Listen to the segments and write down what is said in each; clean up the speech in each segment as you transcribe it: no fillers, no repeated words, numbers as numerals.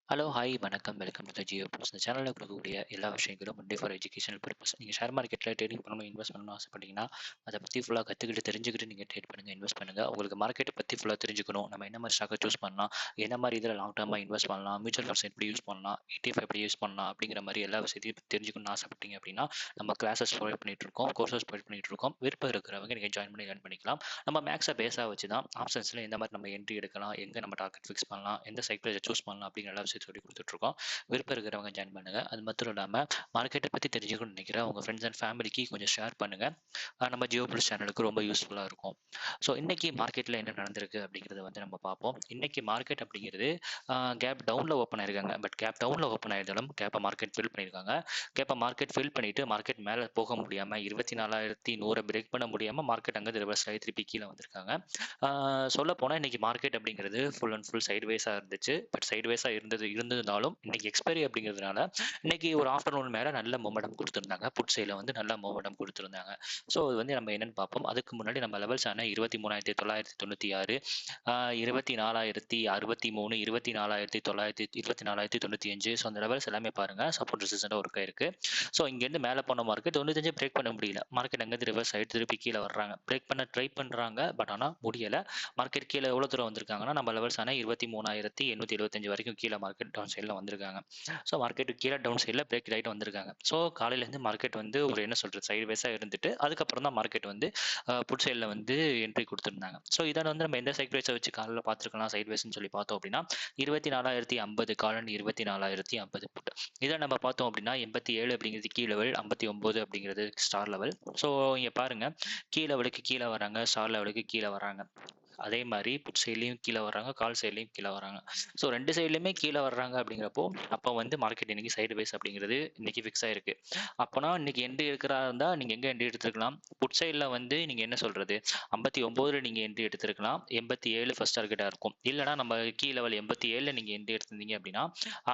Hello, hi, வணக்கம். Welcome to the Jio plus. இந்த சேனல்ல கொடுக்கக்கூடிய எல்லா விஷயங்களும் ஒன்லி ஃபார் எஜுகேஷனல் பர்பஸ். நீங்க ஷேர் மார்க்கெட்ல ட்ரேடிங் பண்ணணும், இன்வெஸ்ட் பண்ணணும்னு ஆசைப்பட்டீங்கன்னா, அத பத்தி ஃபுல்லா கத்துக்கிட்டு, தெரிஞ்சுக்கிட்டு நீங்க ட்ரேட் பண்ணுங்க, இன்வெஸ்ட் பண்ணுங்க. உங்களுக்கு மார்க்கெட்ட பத்தி ஃபுல்லா தெரிஞ்சுக்கணும். நம்ம என்ன மாரி ஸ்டாக்க சூஸ் பண்ணலாம், என்ன மாரி இதில லாங் டர்மா இன்வெஸ்ட் பண்ணலாம், மியூச்சுவல் ஃபண்ட்ஸ் எப்படி யூஸ் பண்ணலாம், ETF எப்படி யூஸ் பண்ணலாம் அப்படிங்கிற மாரி எல்லா விஷயத்தையும் தெரிஞ்சுக்கணும்னு ஆசைப்பட்டீங்க அப்படின்னா, நம்ம கிளாஸஸ் ப்ரொவைட் பண்ணிட்டு இருக்கோம், கோர்சஸ் ப்ரொவைட் பண்ணிட்டு இருக்கோம். விருப்பம் இருக்கிறவங்க நீங்க ஜாயின் பண்ணி லேர்ன் பண்ணிக்கலாம். நம்ம மேக்ஸ பேஸா வச்சு தான் ஆப்ஷன்ஸ்ல எந்த மாரி நம்ம என்ட்ரி எடுக்கலாம், எங்க நம்ம டார்கெட் ஃபிக்ஸ் பண்ணலாம், எந்த சைக்கிள சூஸ் பண்ணலாம் அப்படிங்கிற எல்லா விஷயத்தையும் சொல்லிக் குடுத்துட்டு இருக்கோம். விருப்பம் இருக்கிறவங்க ஜாயின் பண்ணுங்க. அது மட்டும் இல்லாம மார்க்கெட்ட பத்தி தெரிஞ்சுக்கணும்னு நினைக்கிற உங்க ஃப்ரெண்ட்ஸ் அண்ட் ஃபேமிலிக்கு கொஞ்சம் ஷேர் பண்ணுங்க. நம்ம ஜியோ ப்ளஸ் சேனலுக்கு ரொம்ப யூஸ்ஃபுல்லா இருக்கும். ஸோ இன்னைக்கு மார்க்கெட்ல என்ன நடந்திருக்கு அப்படிங்கிறத வந்து நம்ம பார்ப்போம். இன்னைக்கு மார்க்கெட் அப்படிங்கிறது கேப் டவுன்ல ஓப்பன் ஆயிருக்காங்க. பட் கேப் டவுன்ல ஓப்பன் ஆயிருந்தாலும் கேப்ப மார்க்கெட் ஃபில் பண்ணியிருக்காங்க. கேப்ப மார்க்கெட் ஃபில் பண்ணிட்டு மார்க்கெட் மேல போக முடியாம 24,100 பிரேக் பண்ண முடியாம மார்க்கெட் அங்க ரிவர்ஸ் ஆகி திருப்பி கீழ வந்திருக்காங்க. சொல்ல போனா இன்னைக்கு மார்க்கெட் அப்படிங்கிறது ஃபுல் அண்ட் ஃபுல் சைட்வேஸா இருந்துச்சு. பட் சைட்வேஸா இருந்ததுனாலும் இன்னைக்கு எக்ஸ்பைரி அப்படிங்கிறதுனால இன்னைக்கு ஒரு ஆஃப்டர்நூன் மேல நல்ல மொமெண்டம் கொடுத்திருந்தாங்க. புட் சைட்ல வந்து நல்ல மொமெண்டம் கொடுத்திருந்தாங்க. ஸோ அது வந்து நம்ம என்னன்னு பார்ப்போம். அதுக்கு முன்னாடி நம்ம லெவல்ஸ் ஆன 23,996, 24,063, 24,900, 24,095. ஸோ அந்த லெவல்ஸ் எல்லாமே பாருங்க சப்போர்ட் ரெசிஸ்டன்டா ஒர்க் ஆயிருக்கு. ஸோ இங்கேருந்து மேலே போன மார்க்கெட் 95 பிரேக் பண்ண முடியல. மார்க்கெட் அங்கேருந்து ரிவர்ஸ் ஆகிட்டு திருப்பி கீழே வர்றாங்க. பிரேக் பண்ண ட்ரை பண்ணுறாங்க. பட் ஆனால் முடியலை. மார்க்கெட் கீழே எவ்வளோ தூரம் வந்திருக்காங்கன்னா நம்ம லெவல்ஸ் ஆனால் 23,875 வரைக்கும் கீழே மார்க்கெட் டவுன் சைடில் வந்திருக்காங்க. ஸோ மார்க்கெட்டு கீழே டவுன் சைடில் பிரேக் ஆகிட்டு வந்திருக்காங்க. ஸோ காலையிலேருந்து மார்க்கெட் வந்து ஒரு என்ன சொல்கிறது சைடு வேஸாக இருந்துட்டு அதுக்கப்புறம் தான் மார்க்கெட் வந்து புட் சைடில் வந்து என்ட்ரி கொடுத்துருந்தாங்க. ஸோ இதை வந்து நம்ம எந்த சைட் வேஸை வச்சு காலையில் பார்த்துருக்கலாம் சைட் வேஸ்ன்னு சொல்லி பார்த்தோம் அப்படின்னா 24,050 காலன் 24,050 புட். இதை நம்ம பார்த்தோம் அப்படின்னா 87 அப்படிங்கிறது கீ லெவல், 59 அப்படிங்கிறது ஸ்டார் லெவல். ஸோ இங்கே பாருங்க கீ லெவலுக்கு கீழே வராங்க, ஸ்டார் லெவலுக்கு கீழே வராங்க. அதே மாதிரி புட் சைட்லையும் கீழே வர்றாங்க, கால் சைட்லையும் கீழே வராங்க. ஸோ ரெண்டு சைட்லையுமே கீழே வர்றாங்க அப்படிங்கிறப்போ அப்போ வந்து மார்க்கெட் இன்னைக்கு சைடு வைஸ் அப்படிங்கிறது இன்னைக்கு ஃபிக்ஸ் ஆயிருக்கு. அப்போனா இன்னைக்கு என்ட்ரி எடுக்கிறா இருந்தால் நீங்கள் எங்கே என்ட்ரி எடுத்துருக்கலாம்? புட் சைடில் வந்து நீங்கள் என்ன சொல்கிறது 59 நீங்கள் என்ட்ரி எடுத்துருக்கலாம். 87 ஃபர்ஸ்ட் டார்கெட்டாக இருக்கும். இல்லைனா நம்ம கீ லெவல் 87 நீங்கள் என்ட்ரி எடுத்திருந்தீங்க அப்படின்னா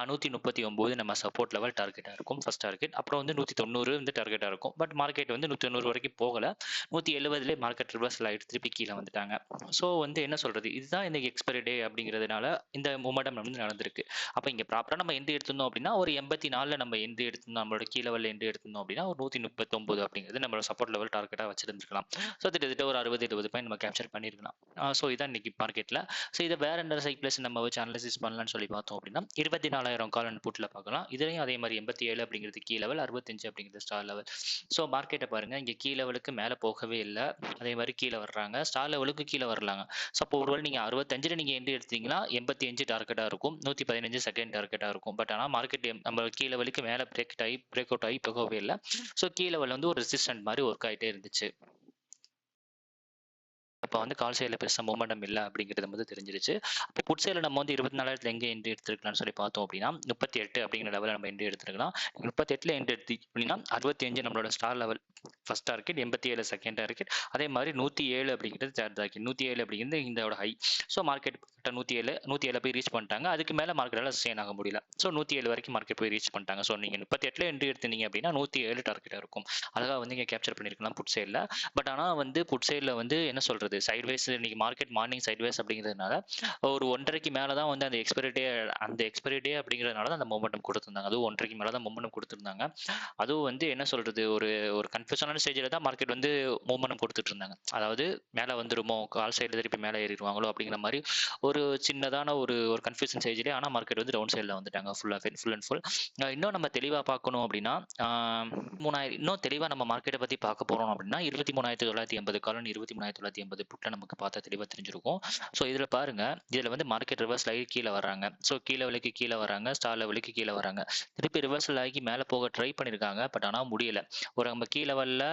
139 நம்ம சப்போர்ட் லெவல் டார்கெட்டாக இருக்கும் ஃபர்ஸ்ட் டார்கெட். அப்புறம் வந்து 190 வந்து டார்கெட்டாக இருக்கும். பட் மார்க்கெட் வந்து 190 வரைக்கும் போகல. 170 மார்க்கெட் ரிவர்சல் ஆகிட்டு திருப்பி கீழே வந்துட்டாங்க. ஸோ வந்து என்ன சொல்றது இதுதான் இன்னைக்கு எக்ஸ்பைரி டே அப்படிங்கிறதுனால இந்த மூமெண்டம் வந்து நடந்திருக்கு. அப்போ இங்கே ப்ராப்பராக நம்ம என்ட்ரி எடுத்திருந்தோம் அப்படின்னா ஒரு 84 நம்ம என்ட்ரி எடுத்திருந்தோம், நம்மளோட கீழ லெவலில் என்ட்ரி எடுத்திருந்தோம் அப்படின்னா ஒரு 139 அப்படிங்கிறது நம்மளோட சப்போர்ட் லெவல் டார்கெட்டாக வச்சிருந்துருக்கலாம். ஸோ கிட்டத்தட்ட ஒரு 60-70 பாயிண்ட் நம்ம கேப்சர் பண்ணியிருக்கலாம். ஸோ இதான் இன்னைக்கு மார்க்கெட்டில். ஸோ இதை வேற என்ன சைக்கிள்ஸ் நம்ம வச்சு அனலைசிஸ் பண்ணலாம்னு சொல்லி பார்த்தோம் அப்படின்னா 24,000 கால் அண்ட் புட்டில் பார்க்கலாம். இதுலையும் அதே மாதிரி 87 அப்படிங்கிறது கீ லெவல், 65 அப்படிங்கிறது ஸ்டார் லெவல். ஸோ மார்க்கெட்டை பாருங்க இங்கே கீ லெவலுக்கு மேலே போகவே இல்லை. அதே மாதிரி கீழே வர்றாங்க, ஸ்டார் லெவலுக்கு கீழே வரலாங்க. ஸோ அப்போ ஒருவேளை நீங்கள் 65 நீங்கள் என்ட்ரி எடுத்தீங்கன்னா 85 டார்கெட்டாக இருக்கும், 115 செகண்ட் டார்கெட்டாக இருக்கும். பட் ஆனால் மார்க்கெட் நம்ம கீழே வலிக்கு மேலே பிரேக் அவுட் ஆகி போகவே இல்லை. ஸோ கீழே வந்து ஒரு ரெசிஸ்டன்ட் மாதிரி ஒர்க் ஆகிட்டே இருந்துச்சு. இப்போ வந்து கால் சைடில் பெருசாக மூமெண்டம் இல்லை அப்படிங்கிறது வந்து தெரிஞ்சிருச்சு. அப்போ புட் சைடில் நம்ம வந்து 24,000 எங்கே என்ட்ரி எடுத்துருக்கலாம்னு சொல்லி பார்த்தோம் அப்படின்னா 38 அப்படிங்கிற லெவலில் நம்ம என்ட்ரி எடுத்துருக்கலாம். 38 என்ட்ரி எடுத்து அப்படின்னா 65 நம்மளோட star level first target, 87 second target, அதே மாதிரி 107 அப்படிங்கிறது தேர்ட் டார்கெட். 107 அப்படிங்கிறது இதோட ஹை. ஸோ மார்க்கெட் 107 போய் ரீச் பண்ணிட்டாங்க. அதுக்கு மேலே மார்க்கெட்டால் ஸ்டேன் ஆக முடியல. ஸோ 107 வரைக்கும் மார்க்கெட் போய் ரீச் பண்ணிட்டாங்க. ஸோ நீங்கள் 38 என்ட்ரி எடுத்தீங்க அப்படின்னா 107 டார்கெட்டாக இருக்கும். அழகாக வந்து இங்கே கேப்சர் பண்ணியிருக்கலாம் புட் சைடில். பட் ஆனால் வந்து புட் சைடில் வந்து என்ன சொல்கிறது சைட்வேஸ் இன்னைக்கு மார்க்கெட் மார்னிங் சைட்வேஸ் அப்படிங்கிறதுனால ஒரு 1:30க்கு மேலே தான் வந்து அந்த எக்ஸ்பைரி டே அப்படிங்கிறதுனால தான் அந்த மொமெண்டம் கொடுத்துருந்தாங்க. அதுவும் 1:30க்கு மேலே தான் மொமெண்டம் கொடுத்துருந்தாங்க. அதுவும் வந்து என்ன சொல்கிறது ஒரு ஒரு கன்ஃபியூஷனான ஸ்டேஜில் தான் மார்க்கெட் வந்து மூமெண்டம் கொடுத்துட்டு இருந்தாங்க. அதாவது மேலே வந்துருமோ, கால் சைடில் திருப்பி மேலே ஏறிடுவாங்களோ அப்படிங்கிற மாதிரி ஒரு சின்னதான ஒரு ஒரு கன்ஃபியூஷன் ஸ்டேஜ்லேயே. ஆனால் மார்க்கெட் வந்து டவுன் சைடில் வந்துட்டாங்க ஃபுல் அண்ட் ஃபுல். இன்னும் நம்ம தெளிவாக பார்க்கணும் அப்படின்னா 3000 இன்னும் தெளிவாக நம்ம மார்க்கெட்டை பற்றி பார்க்க போகிறோம் அப்படின்னா 23,980 காலன் 23,980 புட்டில் நமக்கு பார்த்தா தெளிவாக தெரிஞ்சிருக்கும். ஸோ இதில் பாருங்க இதில் வந்து மார்க்கெட் ரிவர்ஸல் ஆகி கீழே வராங்க. ஸோ கீழே லெவலுக்கு கீழே வராங்க, ஸ்டார் லெவலுக்கு கீழே வராங்க. திருப்பி ரிவர்சல் ஆகி மேலே போக ட்ரை பண்ணியிருக்காங்க. பட் ஆனால் முடியல. ஒரு நம்ம கீ லெவலில்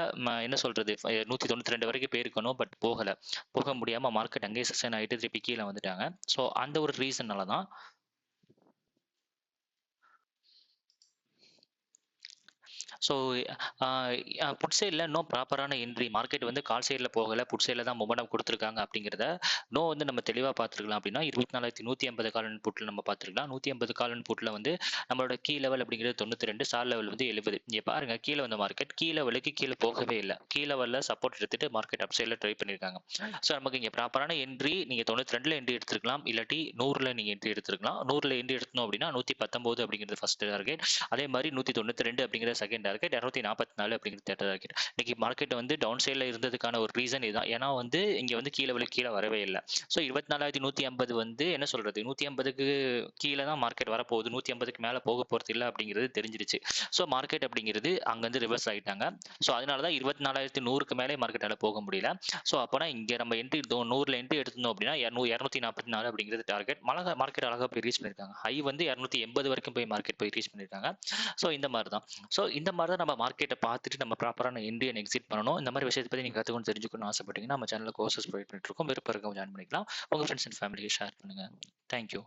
என்ன சொல்கிறது 192 வரைக்கும் போயிருக்கணும். பட் போக முடியாமல் மார்க்கெட் அங்கேயே சஸ்டைன் ஆகிட்டு திருப்பி கீழே வந்துட்டாங்க. ஸோ அந்த ஒரு ரீசன்னால தான் ஸோ புட் சைடில் இன்னும் ப்ராப்பரான என்ட்ரி மார்க்கெட் வந்து கால் சைடில் போகலை, புட் சைடில் தான் மொமெண்டம் கொடுத்துருக்காங்க அப்படிங்கிறத வந்து நம்ம தெளிவாக பார்த்துருக்கலாம். அப்படின்னா 24,150 காலன் புட்டில் நம்ம பார்த்துருக்கலாம். 150 காலன் புட்டில் வந்து நம்மளோட கீ லெவல் அப்படிங்கிறது 92, ஸ்டார் லெவல் வந்து 70. இங்கே பாருங்க, கீழே வந்த மார்க்கெட் கீழே லெவலுக்கு கீழே போகவே இல்லை. கீழே லெவலில் சப்போர்ட் எடுத்துட்டு மார்க்கெட் அப் சைடில் ட்ரை பண்ணியிருக்காங்க. ஸோ நமக்கு இங்கே ப்ராப்பரான என்ட்ரி நீங்கள் 92ல் என்ட்ரி எடுத்துருக்கலாம், இல்லாட்டி 100ல் நீங்கள் என்ட்ரி எடுத்துருக்கலாம். 100ல் என்ட்ரி எடுத்தோம் அப்படின்னா 119 அப்படிங்கிறது ஃபர்ஸ்ட் டார்கெட். அதே மாதிரி 192 அப்படிங்கிற செகண்ட் டார்கெட், 244 அப்படிங்கிறது தேர்ட் டார்கெட். இன்னைக்கு மார்க்கெட் வந்து டவுன் சைடில் இருந்ததுக்கான ஒரு ரீசன் இதுதான். ஏன்னா வந்து இங்கே வந்து கீழே வரவே இல்லை. ஸோ 24,150 வந்து என்ன சொல்றது, 150க்கு கீழே தான் மார்க்கெட் வரப்போகுது, 150க்கு மேலே போக போகிறது இல்லை அப்படிங்கிறது தெரிஞ்சிருச்சு. ஸோ மார்க்கெட் அப்படிங்கிறது அங்கேருந்து ரிவர்ஸ் ஆகிட்டாங்க. ஸோ அதனால தான் 24,100க்கு மேலே மார்க்கெட்டால் போக முடியல. ஸோ அப்போனா இங்கே நம்ம என்ட்ரி 100ல் என்ட்ரி எடுத்தோம் அப்படின்னா 244 அப்படிங்கிறது டார்கெட். மார்க்கெட் அழகாக போய் ரீச் பண்ணியிருக்காங்க. ஹை வந்து 280 வரைக்கும் போய் மார்க்கெட் போய் ரீச் பண்ணியிருக்காங்க. ஸோ இந்த மாதிரி தான். ஸோ இந்த மாதிரி தான் நம்ம மார்க்கெட்டை பார்த்துட்டு நம்ம ப்ராப்பரான என்ட்ரி அண்ட் எக்ஸிட் பண்ணணும். இந்த மாதிரி விஷயத்தை பற்றி நீங்கள் கற்றுக்கணும், தெரிஞ்சுக்கணும்னு ஆசைப்பட்டீங்கன்னா நம்ம சேனலில் கோர்சஸ் ப்ரொவைட் பண்ணிட்டு இருக்கோம். விருப்பம் இருக்கவங்க ஜாயின் பண்ணிக்கலாம். உங்கள் ஃப்ரெண்ட்ஸ் அண்ட் ஃபேமிலியை ஷேர் பண்ணுங்கள். தேங்க்யூ.